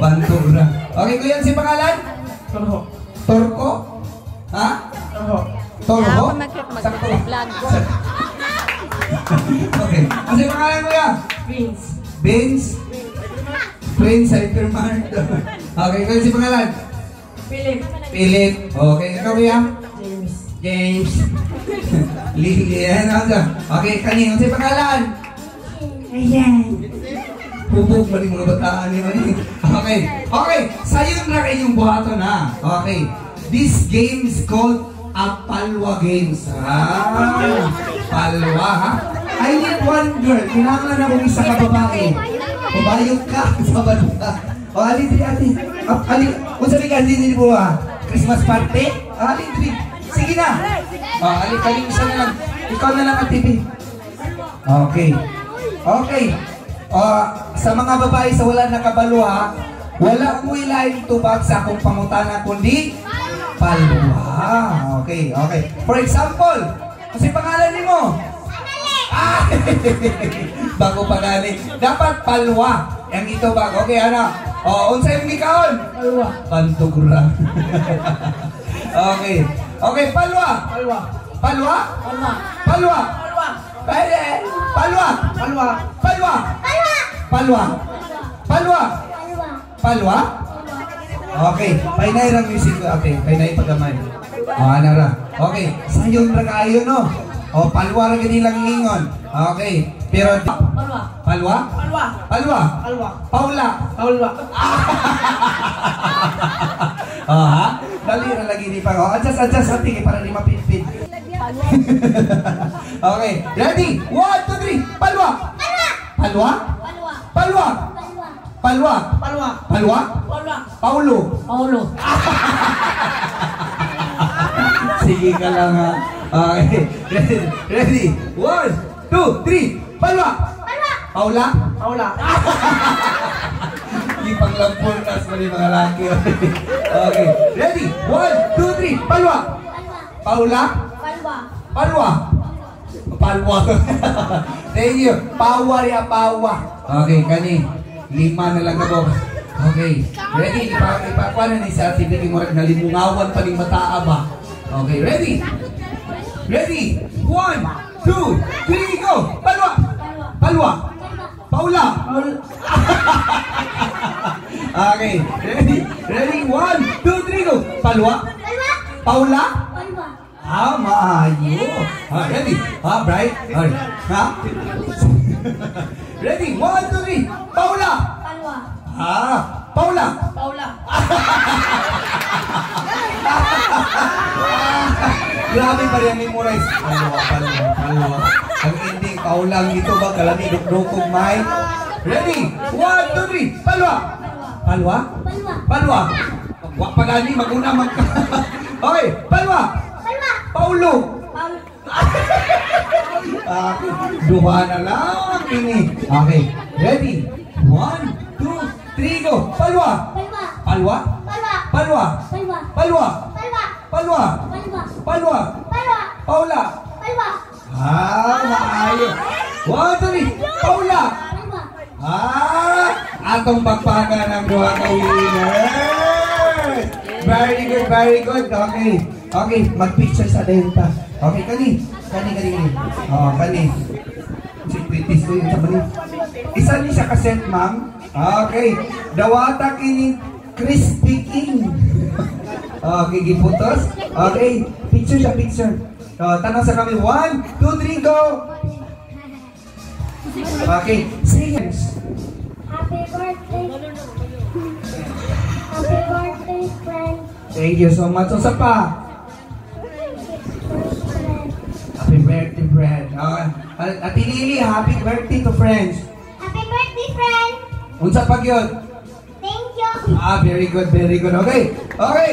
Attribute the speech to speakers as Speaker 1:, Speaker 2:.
Speaker 1: Bantura. Okay, kuya, si pangalan?
Speaker 2: Torho.
Speaker 1: Torko? Ha?
Speaker 2: Torho.
Speaker 1: Torho?
Speaker 3: Sakto.
Speaker 1: Okay. Ano si pangalan, kuya?
Speaker 2: Vince.
Speaker 1: Vince? Prince Hypermart. Okay, kuya, si pangalan?
Speaker 2: Philip.
Speaker 1: Philip. Okay, ikaw, kuya?
Speaker 2: James.
Speaker 1: James. Lilian. Okay, kanino si pangalan?
Speaker 2: Ayan.
Speaker 1: Pupuk ba mga bataan niyo? Okay. Okay. Sayo na kayong buhaton ha. Okay. This game is called a Palwa Games. Palwa ha? I need one girl. Kailangan na kung isa ka babae. Babayog ka sa banda. O, alin din ate. Alin. Kung sabi ka, hindi po ha. Christmas party? Alin din. Sige na. Alin isa na lang. Ikaw na lang at TV. Okay. Okay. Sa mga babae sa wala nakabalwa, wala mo ilaing tubag sa akong pangutana kundi palwa. Okay, okay. For example, kasi pangalan ni mo? Bago pangalan. Dapat palwa. Yang ito bago. Okay, ano? Unsa yung gikaon?
Speaker 2: Palwa.
Speaker 1: Pantugura. Okay. Okay, palwa.
Speaker 2: Palwa.
Speaker 1: Palwa?
Speaker 2: Palwa.
Speaker 1: Palwa.
Speaker 2: Palwa.
Speaker 1: Pwede. Palwa.
Speaker 2: Palwa.
Speaker 1: Palwa. Palwa. Palwa. Palwa? Okay. Painay lang music ko ate. Painay pagamay. Ano ra? Okay. Sayon ra kaayo no? Palwa ra gani lang ingon. Okay. Pero
Speaker 2: Palwa.
Speaker 1: Palwa?
Speaker 2: Palwa.
Speaker 1: Palwa.
Speaker 2: Palwa.
Speaker 1: Paula.
Speaker 2: Palwa.
Speaker 1: Ha? Dali ra lagi ni pa. Adjust ate para di mapitpit. Okay. Ready? 1, 2, 3. Palwa. Palwa? Palwa. Palwa.
Speaker 2: Palwa.
Speaker 1: Palwa?
Speaker 2: Palwa.
Speaker 1: Paulo.
Speaker 2: Paulo.
Speaker 1: Sige ka lang ha. Okay. Ready? 1, 2, 3. Palwa. Paula?
Speaker 2: Paula.
Speaker 1: Yung panglampunas mo ni mga laki. Okay. Ready? 1, 2, 3. Palwa. Paula? Palwa. Palwa. Thank you. Pawa ya pawa. Okay, kani. 5 na lang ako. Okay. Ready? Ipakuha na ni sa TV mo rin nalimungawan pa ng mataa ba? Okay, ready? Ready? 1, 2, 3, go! Palwa! Palwa! Paula! Okay. Ready? Ready? 1, 2, 3, go! Palwa! Paula! Maayo. Ready? Bright? Ha? Ready? 1, 2, 3. Paula! Paula!
Speaker 2: Paula.
Speaker 1: Grabe pa rin memorize. Palwa. Ang ending, Paula ang ito ba? Kalami, dukdukog may. Ready? 1, 2, 3. Palwa! Palwa? Palwa. Pagani, maguna magka. Okay, palwa! Paulo! Duha na lang ini. Okay, ready? 1, 2, 3, go! Palwa! Palwa? Palwa! Palwa! Palwa! Palwa! Paula! Maayo! 1, 2, 3! Paula! Atong pagpaga ng duha ka winners! Very good, very good. Okay. Okay, mag-picture sa denta. Okay, kani. Kani. Si Pritis ko yung sabi. Isa ni sa kaset, ma'am. Okay. Dawata kini Crispy King. Okay, giputos. Okay, picture siya, picture. Tanong sa kami. 1, 2, 3, go! Okay, sing.
Speaker 4: Happy birthday. Happy birthday, friend.
Speaker 1: Thank you so much. Sa pa? Happy birthday, friend. Ate Lily, happy birthday to friends.
Speaker 4: Happy birthday, friend.
Speaker 1: Unsa pag yun?
Speaker 4: Thank you.
Speaker 1: Very good, very good. Okay. Okay.